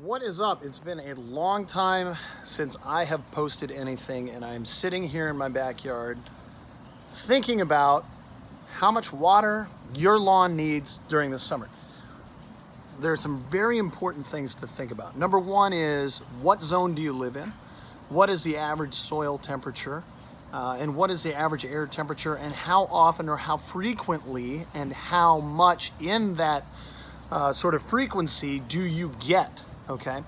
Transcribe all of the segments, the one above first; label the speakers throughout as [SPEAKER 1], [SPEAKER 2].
[SPEAKER 1] What is up? It's been a long time since I have posted anything, and I'm sitting here in my backyard thinking about how much water your lawn needs during the summer. There are some very important things to think about. Number one is, what zone do you live in? What is the average soil temperature? And what is the average air temperature? And how often or how frequently and how much in that sort of frequency do you get? Okay,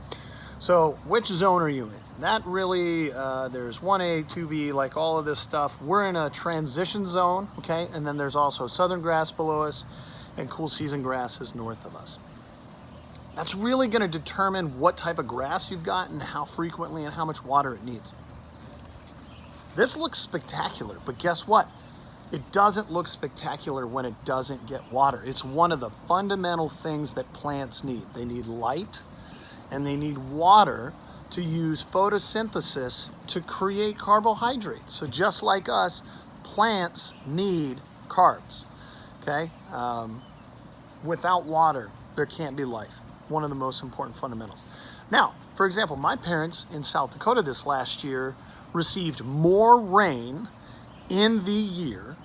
[SPEAKER 1] so which zone are you in? That really, there's 1A, 2B, like all of this stuff. We're in a transition zone, okay? And then there's also southern grass below us and cool season grass is north of us. That's really gonna determine what type of grass you've got and how frequently and how much water it needs. This looks spectacular, but guess what? It doesn't look spectacular when it doesn't get water. It's one of the fundamental things that plants need. They need light, and they need water to use photosynthesis to create carbohydrates. So just like us, plants need carbs, okay? Without water, there can't be life. One of the most important fundamentals. Now, for example, my parents in South Dakota this last year received more rain in the year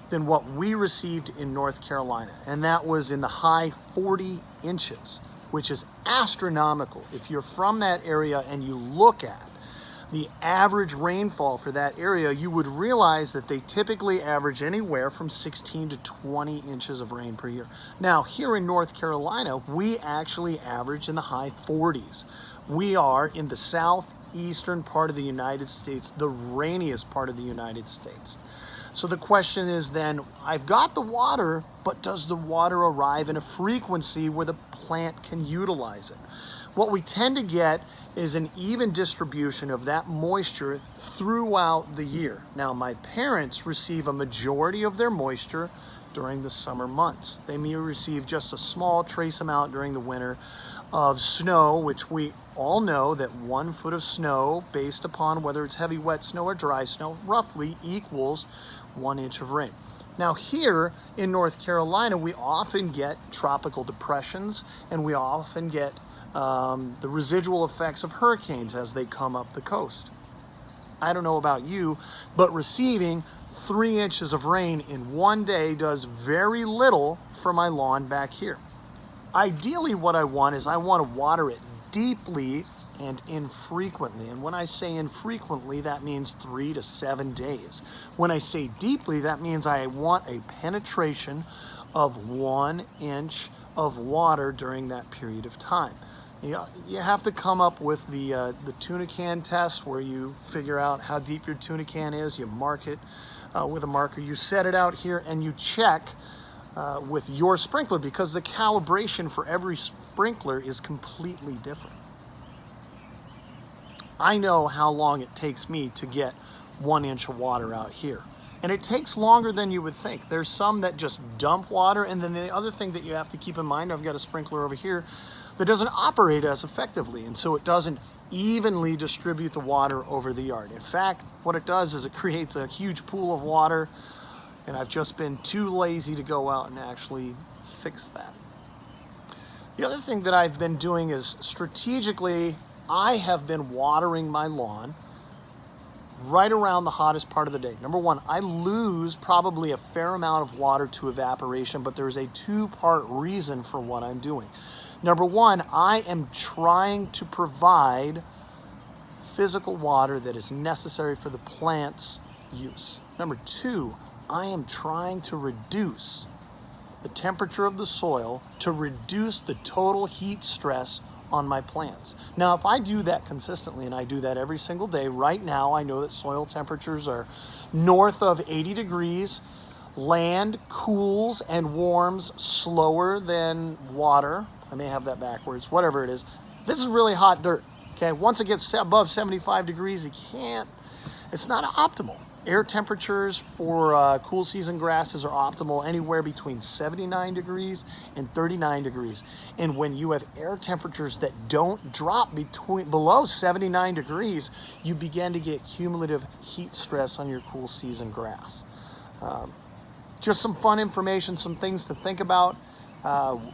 [SPEAKER 1] than what we received in North Carolina. And that was in the high 40 inches. Which is astronomical. If you're from that area and you look at the average rainfall for that area, you would realize that they typically average anywhere from 16 to 20 inches of rain per year. Now, here in North Carolina, we actually average in the high 40s. We are in the southeastern part of the United States, the rainiest part of the United States. So the question is then, I've got the water, but does the water arrive in a frequency where the plant can utilize it? What we tend to get is an even distribution of that moisture throughout the year. Now, my parents receive a majority of their moisture during the summer months. They may receive just a small trace amount during the winter of snow, which we all know that 1 foot of snow, based upon whether it's heavy wet snow or dry snow, roughly equals 1 inch of rain. Now here in North Carolina, we often get tropical depressions, and we often get the residual effects of hurricanes as they come up the coast. I don't know about you, but receiving 3 inches of rain in one day does very little for my lawn back here. Ideally, what I want is I want to water it deeply and infrequently. And when I say infrequently, that means 3 to 7 days. When I say deeply, that means I want a penetration of 1 inch of water during that period of time. You have to come up with the tuna can test, where you figure out how deep your tuna can is. You mark it with a marker. You set it out here and you check with your sprinkler, because the calibration for every sprinkler is completely different. I know how long it takes me to get 1 inch of water out here. And it takes longer than you would think. There's some that just dump water, and then the other thing that you have to keep in mind, I've got a sprinkler over here that doesn't operate as effectively, and so it doesn't evenly distribute the water over the yard. In fact, what it does is it creates a huge pool of water, and I've just been too lazy to go out and actually fix that. The other thing that I've been doing is, strategically, I have been watering my lawn right around the hottest part of the day. Number one, I lose probably a fair amount of water to evaporation, but there's a 2-part reason for what I'm doing. Number one, I am trying to provide physical water that is necessary for the plant's use. Number two, I am trying to reduce the temperature of the soil to reduce the total heat stress on my plants. Now, if I do that consistently, and I do that every single day, right now I know that soil temperatures are north of 80 degrees. Land cools and warms slower than water. I may have that backwards, whatever it is. This is really hot dirt, okay? Once it gets above 75 degrees, it's not optimal. Air temperatures for cool season grasses are optimal anywhere between 79 degrees and 39 degrees. And when you have air temperatures that don't drop below 79 degrees, you begin to get cumulative heat stress on your cool season grass. Just some fun information, some things to think about.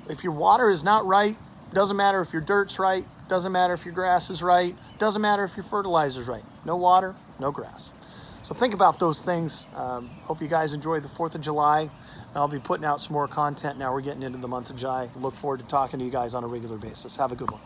[SPEAKER 1] If your water is not right, Doesn't matter if your dirt's right, doesn't matter if your grass is right, doesn't matter if your fertilizer's right. No water, no grass. So think about those things. Hope you guys enjoy the 4th of July. I'll be putting out some more content now. We're getting into the month of July. Look forward to talking to you guys on a regular basis. Have a good one.